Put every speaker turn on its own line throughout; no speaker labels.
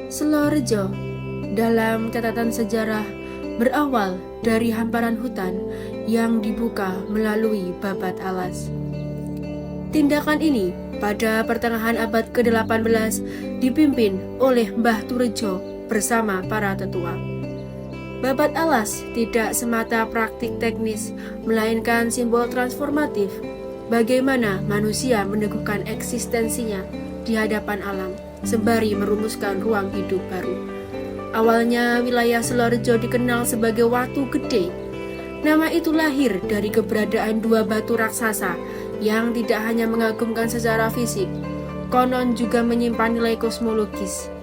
Selorejo dalam catatan sejarah berawal dari hamparan hutan yang dibuka melalui babat alas. Tindakan ini pada pertengahan abad ke-18 dipimpin oleh Mbah Turejo bersama para tetua. Babat alas tidak semata praktik teknis, melainkan simbol transformatif bagaimana manusia meneguhkan eksistensinya di hadapan alam sembari merumuskan ruang hidup baru. Awalnya wilayah Selorejo dikenal sebagai Watu Gede. Nama itu lahir dari keberadaan dua batu raksasa yang tidak hanya mengagumkan secara fisik, konon juga menyimpan nilai kosmologis.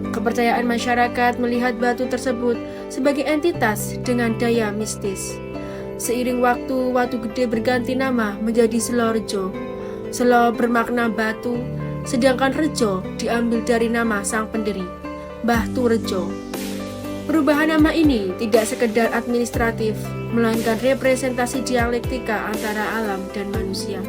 Kepercayaan masyarakat melihat batu tersebut sebagai entitas dengan daya mistis. Seiring waktu, Watu Gede berganti nama menjadi Selorejo. Selo bermakna batu, sedangkan Rejo diambil dari nama sang pendiri, Mbah Turejo. Perubahan nama ini tidak sekedar administratif, melainkan representasi dialektika antara alam dan manusia.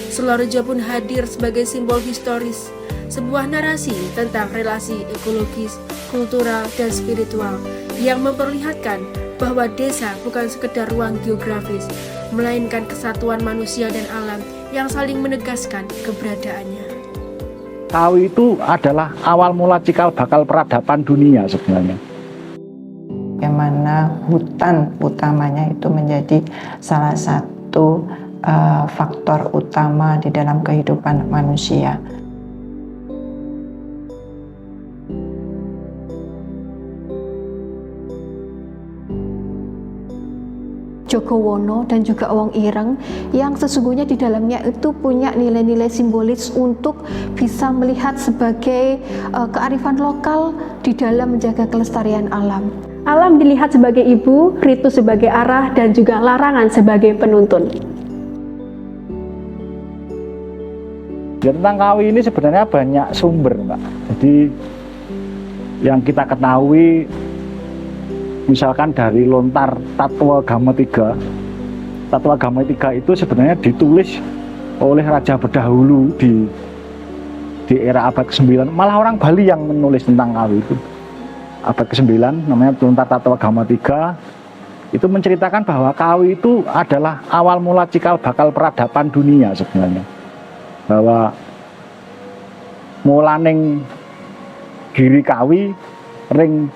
Selorejo pun hadir sebagai simbol historis, sebuah narasi tentang relasi ekologis, kultural, dan spiritual yang memperlihatkan bahwa desa bukan sekedar ruang geografis, melainkan kesatuan manusia dan alam yang saling menegaskan keberadaannya.
Kawi itu adalah awal mula cikal bakal peradaban dunia sebenarnya.
Bagaimana hutan utamanya itu menjadi salah satu faktor utama di dalam kehidupan manusia.
Jogowono dan juga Wong Ireng yang sesungguhnya di dalamnya itu punya nilai-nilai simbolis untuk bisa melihat sebagai kearifan lokal di dalam menjaga kelestarian alam.
Alam dilihat sebagai ibu, ritu sebagai arah, dan juga larangan sebagai penuntun.
Tentang Kawi ini sebenarnya banyak sumber, Mbak. Jadi yang kita ketahui misalkan dari lontar Tatwa Gama 3. Tatwa Gama 3 itu sebenarnya ditulis oleh Raja Bedahulu di era abad ke-9. Malah orang Bali yang menulis tentang Kawi itu. Abad ke-9 namanya lontar Tatwa Gama 3. Itu menceritakan bahwa Kawi itu adalah awal mula cikal bakal peradaban dunia sebenarnya. Bahwa mulaning giri Kawi ring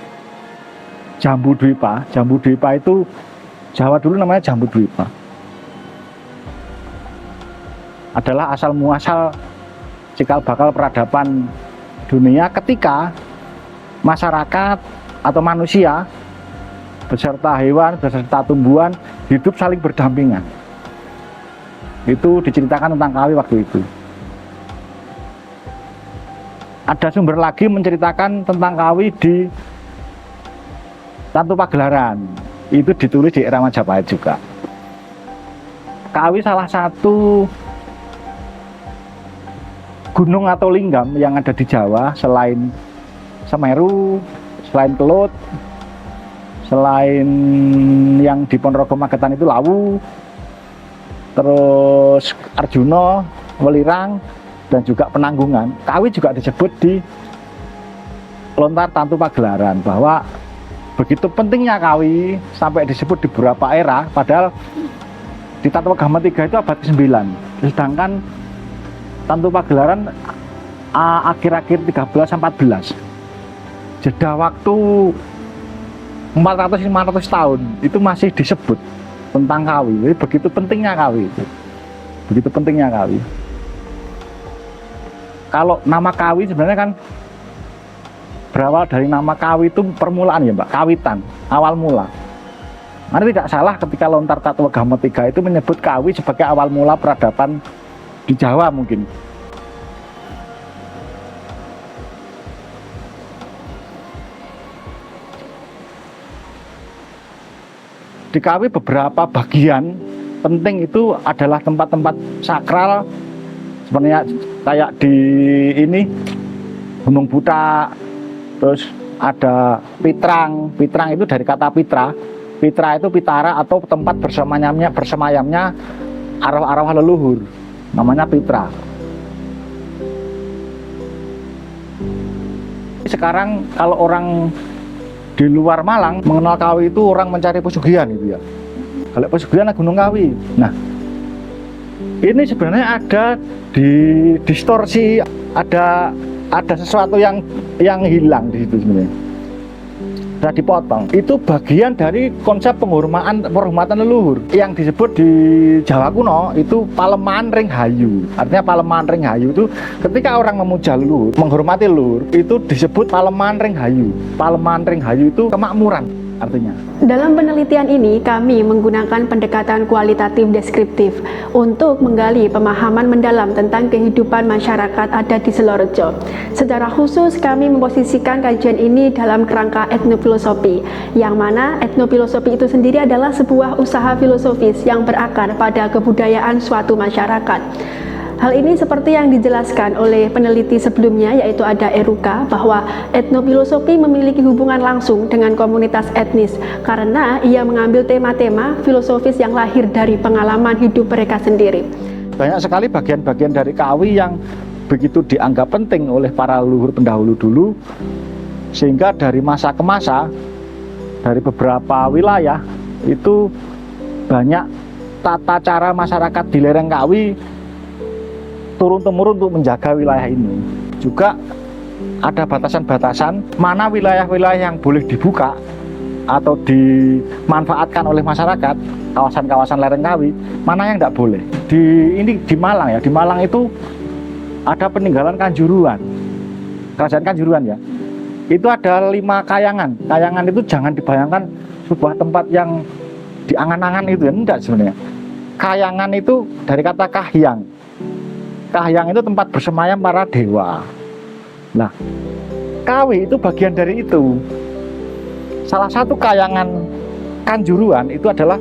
Jambudwipa. Jambudwipa itu Jawa dulu namanya Jambudwipa. Adalah asal muasal cikal bakal peradaban dunia ketika masyarakat atau manusia beserta hewan, beserta tumbuhan hidup saling berdampingan. Itu diceritakan tentang Kawi waktu itu. Ada sumber lagi menceritakan tentang Kawi di Tantu Pagelaran, itu ditulis di era Majapahit juga. Kawi salah satu gunung atau linggam yang ada di Jawa selain Semeru, selain Kelut, selain yang di Ponorogo Magetan itu Lawu, terus Arjuna, Welirang, dan juga Penanggungan. Kawi juga disebut di lontar Tantu Pagelaran, bahwa begitu pentingnya Kawi sampai disebut di beberapa era, padahal di Tatwa Gama 3 itu abad ke-9. Sedangkan Tantu Pagelaran akhir-akhir 13-14. Jeda waktu 400-500 tahun itu masih disebut tentang Kawi. Jadi begitu pentingnya Kawi itu. Begitu pentingnya Kawi. Kalau nama Kawi sebenarnya kan berawal dari nama Kawi itu permulaan ya Mbak, kawitan, awal mula. Nanti tidak salah ketika lontar Tatwa Gama 3 itu menyebut Kawi sebagai awal mula peradaban di Jawa mungkin. Di Kawi beberapa bagian penting itu adalah tempat-tempat sakral, sebenarnya kayak di ini Gunung Buta. Terus ada Pitrang. Pitrang itu dari kata Pitra. Pitra itu pitara atau tempat bersemayamnya arwah-arwah leluhur. Namanya Pitra. sekarang kalau orang di luar Malang mengenal Kawi itu orang mencari pesugihan gitu ya. Kalau pesugihan Gunung Kawi. Nah, ini sebenarnya ada distorsi, ada sesuatu yang hilang di situ sebenarnya. Sudah dipotong. Itu bagian dari konsep penghormatan leluhur yang disebut di Jawa kuno itu Palemaan Ring Hayu. Artinya Palemaan Ring Hayu itu ketika orang memuja leluhur, menghormati leluhur, itu disebut Palemaan Ring Hayu. Palemaan Ring Hayu itu kemakmuran artinya.
Dalam penelitian ini, kami menggunakan pendekatan kualitatif deskriptif untuk menggali pemahaman mendalam tentang kehidupan masyarakat adat di Selorojo. Secara khusus, kami memposisikan kajian ini dalam kerangka etnofilosofi, yang mana etnofilosofi itu sendiri adalah sebuah usaha filosofis yang berakar pada kebudayaan suatu masyarakat. Hal ini seperti yang dijelaskan oleh peneliti sebelumnya, yaitu ada Eruka, bahwa etnofilosofi memiliki hubungan langsung dengan komunitas etnis karena ia mengambil tema-tema filosofis yang lahir dari pengalaman hidup mereka sendiri.
Banyak sekali bagian-bagian dari Kawi yang begitu dianggap penting oleh para leluhur pendahulu dulu, sehingga dari masa ke masa, dari beberapa wilayah, itu banyak tata cara masyarakat di lereng Kawi turun-temurun untuk menjaga wilayah ini. Juga ada batasan-batasan mana wilayah-wilayah yang boleh dibuka atau dimanfaatkan oleh masyarakat, kawasan-kawasan lereng Kawi, mana yang tidak boleh. Di Malang ya, di Malang itu ada peninggalan Kanjuruhan, kerajaan Kanjuruhan ya. Itu ada 5 kayangan. Kayangan itu jangan dibayangkan sebuah tempat yang diangan-angan itu ya, enggak sebenarnya. Kayangan itu dari kata kahyang. Kahyang itu tempat bersemayam para dewa. Nah, Kawi itu bagian dari itu. Salah satu kayangan Kanjuruhan itu adalah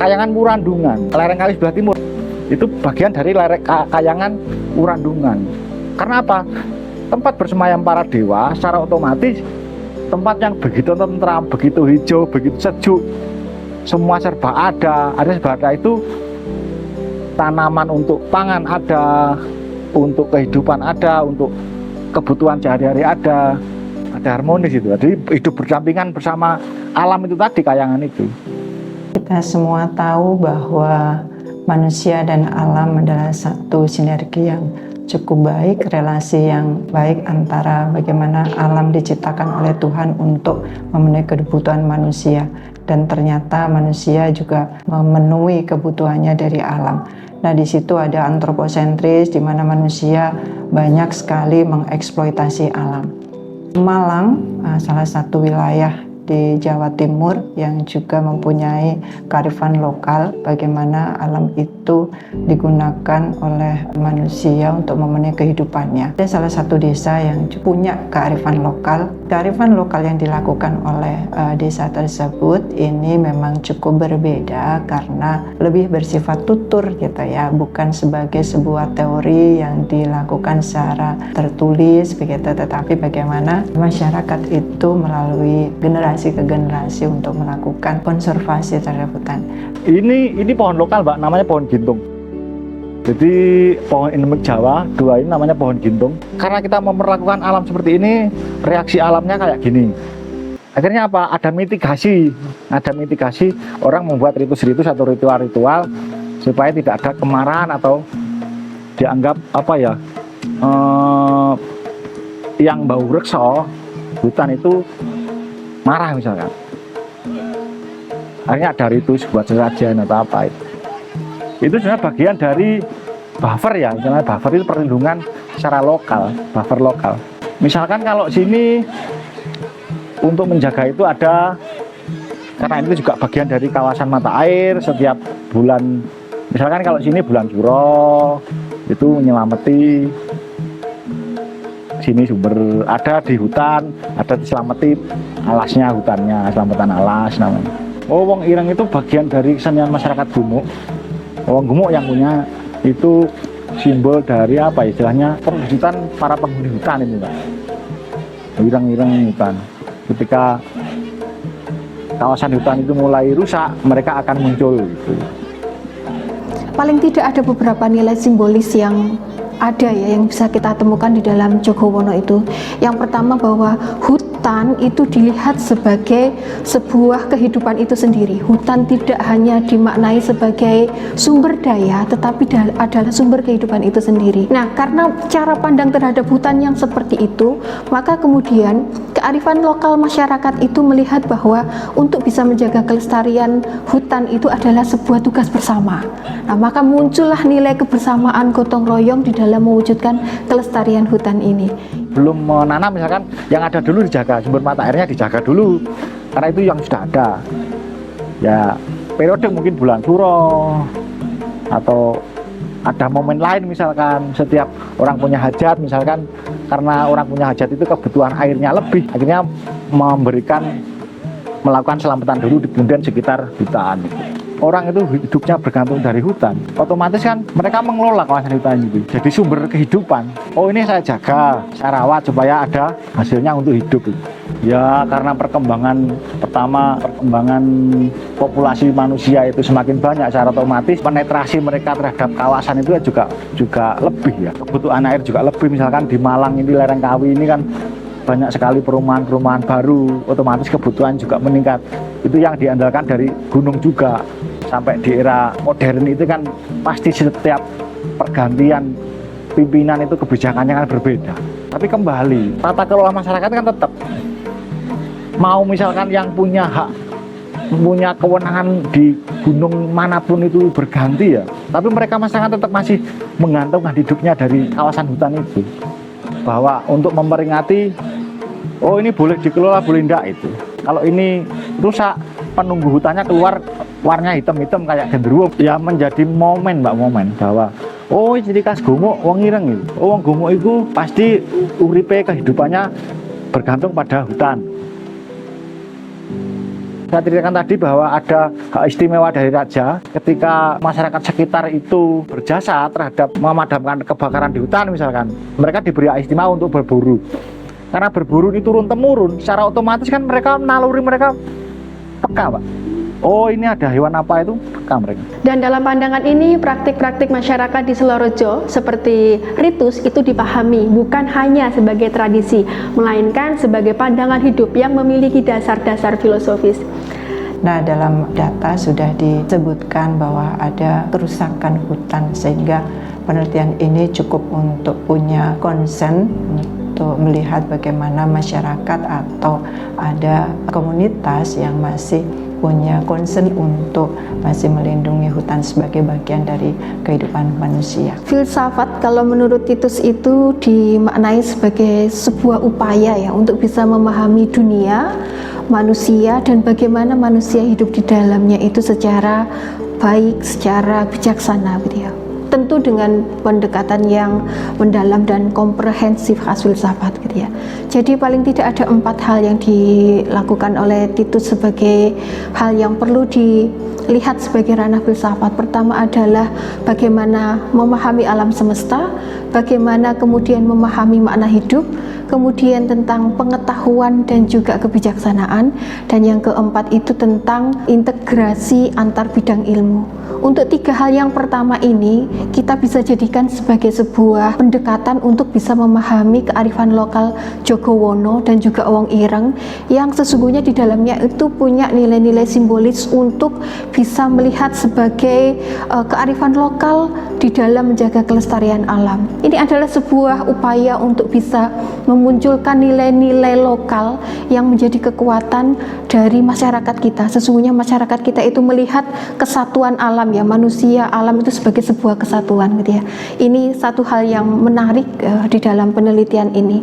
kayangan Wurandungan, lereng Kawi sebelah timur. Itu bagian dari lereng kayangan Wurandungan. Karena apa? Tempat bersemayam para dewa secara otomatis tempat yang begitu tentram, begitu hijau, begitu sejuk. Semua serba ada serba ada itu. Tanaman untuk pangan ada, untuk kehidupan ada, untuk kebutuhan sehari-hari ada harmonis itu. Jadi hidup berdampingan bersama alam itu tadi, kayangan itu.
Kita semua tahu bahwa manusia dan alam adalah satu sinergi yang cukup baik, relasi yang baik antara bagaimana alam diciptakan oleh Tuhan untuk memenuhi kebutuhan manusia, dan ternyata manusia juga memenuhi kebutuhannya dari alam. Nah, di situ ada antroposentris, di mana manusia banyak sekali mengeksploitasi alam. Malang, salah satu wilayah di Jawa Timur yang juga mempunyai kearifan lokal, bagaimana alam itu digunakan oleh manusia untuk memenuhi kehidupannya. Ada salah satu desa yang punya kearifan lokal. Kearifan lokal yang dilakukan oleh desa tersebut ini memang cukup berbeda karena lebih bersifat tutur gitu ya, bukan sebagai sebuah teori yang dilakukan secara tertulis begitu, tetapi bagaimana masyarakat itu melalui generasi ke generasi untuk melakukan konservasi terhadap hutan.
Ini pohon lokal, Mbak, namanya pohon gintung. Jadi pohon endemik Jawa, 2 ini namanya pohon gintung. Karena kita memperlakukan alam seperti ini, reaksi alamnya kayak gini. Akhirnya apa? Ada mitigasi orang membuat ritus-ritus atau ritual-ritual supaya tidak ada kemarahan atau dianggap apa ya, yang bau reksa hutan itu marah misalkan. Akhirnya ada ritus buat sesajen atau apa itu. Itu sebenarnya bagian dari buffer ya, misalnya buffer itu perlindungan secara lokal, buffer lokal. Misalkan kalau sini untuk menjaga itu ada, karena itu juga bagian dari kawasan mata air setiap bulan. Misalkan kalau sini bulan Suro itu menyelamati sini sumber, ada di hutan, ada diselamati alasnya, hutannya, selamatan alas namanya. Wong Ireng itu bagian dari kesenian masyarakat Gumuk. Wong Gumuk yang punya itu simbol dari apa istilahnya, perwujudan para penghuni hutan itu, Pak. Ireng-ireng hutan. Ketika kawasan hutan itu mulai rusak, mereka akan muncul gitu.
Paling tidak ada beberapa nilai simbolis yang ada ya yang bisa kita temukan di dalam Jogowono itu. Yang pertama bahwa hutan itu dilihat sebagai sebuah kehidupan itu sendiri. Hutan tidak hanya dimaknai sebagai sumber daya, tetapi adalah sumber kehidupan itu sendiri. Nah, karena cara pandang terhadap hutan yang seperti itu, maka kemudian kearifan lokal masyarakat itu melihat bahwa untuk bisa menjaga kelestarian hutan itu adalah sebuah tugas bersama. Nah, maka muncullah nilai kebersamaan gotong royong di dalam mewujudkan kelestarian hutan ini.
Belum menanam misalkan, yang ada dulu dijaga, sumber mata airnya dijaga dulu, karena itu yang sudah ada. Ya, periode mungkin bulan Suro, atau ada momen lain misalkan setiap orang punya hajat, misalkan karena orang punya hajat itu kebutuhan airnya lebih, akhirnya melakukan selamatan dulu di kemudian sekitar hutan. Orang itu hidupnya bergantung dari hutan, otomatis kan mereka mengelola kawasan hutan itu jadi sumber kehidupan. Oh, ini saya jaga, saya rawat supaya ada hasilnya untuk hidup. Ya, karena perkembangan populasi manusia itu semakin banyak, secara otomatis penetrasi mereka terhadap kawasan itu juga lebih ya. Kebutuhan air juga lebih. Misalkan di Malang ini, lereng Kawi ini kan banyak sekali perumahan baru, otomatis kebutuhan juga meningkat. Itu yang diandalkan dari gunung juga. Sampai di era modern itu kan pasti setiap pergantian pimpinan itu kebijakannya kan berbeda. Tapi kembali, tata kelola masyarakat kan tetap mau, misalkan yang punya hak, punya kewenangan di gunung manapun itu berganti ya, tapi mereka masyarakat tetap masih menggantungkan hidupnya dari kawasan hutan itu. Bahwa untuk memperingati, oh ini boleh dikelola, boleh enggak itu. Kalau ini rusak, penunggu hutannya keluar warnanya hitam-hitam kayak genderuwo, ya menjadi momen bahwa oh jadi kas gumuk wong ireng itu. Oh, wong gumuk itu pasti uripe kehidupannya bergantung pada hutan. Saya ceritakan tadi bahwa ada hak istimewa dari raja ketika masyarakat sekitar itu berjasa terhadap memadamkan kebakaran di hutan misalkan. Mereka diberi hak istimewa untuk berburu. Karena berburu ini turun-temurun, secara otomatis kan naluri mereka peka, Pak. Oh, ini ada hewan apa itu, peka mereka.
Dan dalam pandangan ini, praktik-praktik masyarakat di Selorojo seperti ritus itu dipahami bukan hanya sebagai tradisi, melainkan sebagai pandangan hidup yang memiliki dasar-dasar filosofis.
Nah, dalam data sudah disebutkan bahwa ada kerusakan hutan, sehingga penelitian ini cukup untuk punya concern untuk melihat bagaimana masyarakat atau ada komunitas yang masih punya concern untuk masih melindungi hutan sebagai bagian dari kehidupan manusia.
Filsafat kalau menurut Titus itu dimaknai sebagai sebuah upaya ya untuk bisa memahami dunia, manusia, dan bagaimana manusia hidup di dalamnya itu secara baik, secara bijaksana gitu ya. Tentu dengan pendekatan yang mendalam dan komprehensif khas filsafat gitu ya. Jadi paling tidak ada 4 hal yang dilakukan oleh Titus sebagai hal yang perlu dilihat sebagai ranah filsafat. Pertama adalah bagaimana memahami alam semesta, bagaimana kemudian memahami makna hidup, kemudian tentang pengetahuan dan juga kebijaksanaan, dan yang keempat itu tentang integrasi antar bidang ilmu. Untuk 3 hal yang pertama ini kita bisa jadikan sebagai sebuah pendekatan untuk bisa memahami kearifan lokal Jogowono dan juga Wong Ireng yang sesungguhnya di dalamnya itu punya nilai-nilai simbolis untuk bisa melihat sebagai kearifan lokal di dalam menjaga kelestarian alam. Ini adalah sebuah upaya untuk bisa memunculkan nilai-nilai lokal yang menjadi kekuatan dari masyarakat kita. Sesungguhnya masyarakat kita itu melihat kesatuan alam ya, manusia, alam itu sebagai sebuah kesatuan gitu ya. Ini satu hal yang menarik di dalam penelitian ini.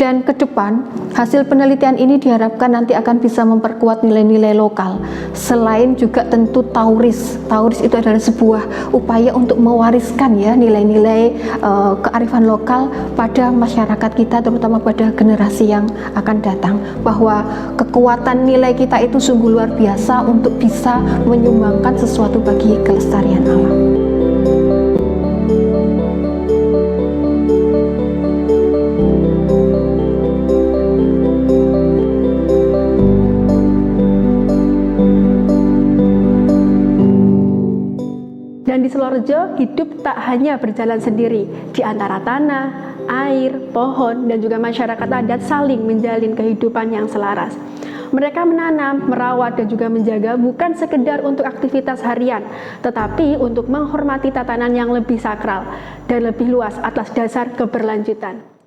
Dan ke depan hasil penelitian ini diharapkan nanti akan bisa memperkuat nilai-nilai lokal. Selain juga tentu Tauris. Tauris itu adalah sebuah upaya untuk mewariskan ya nilai-nilai kearifan lokal pada masyarakat kita, terutama pada generasi yang akan datang, bahwa kekuatan nilai kita itu sungguh luar biasa untuk bisa menyumbangkan sesuatu bagi kelestarian alam.
Dan di Selorojo Silorejo, hidup tak hanya berjalan sendiri. Di antara tanah, air, pohon, dan juga masyarakat adat saling menjalin kehidupan yang selaras. Mereka menanam, merawat, dan juga menjaga bukan sekedar untuk aktivitas harian, tetapi untuk menghormati tatanan yang lebih sakral dan lebih luas atas dasar keberlanjutan.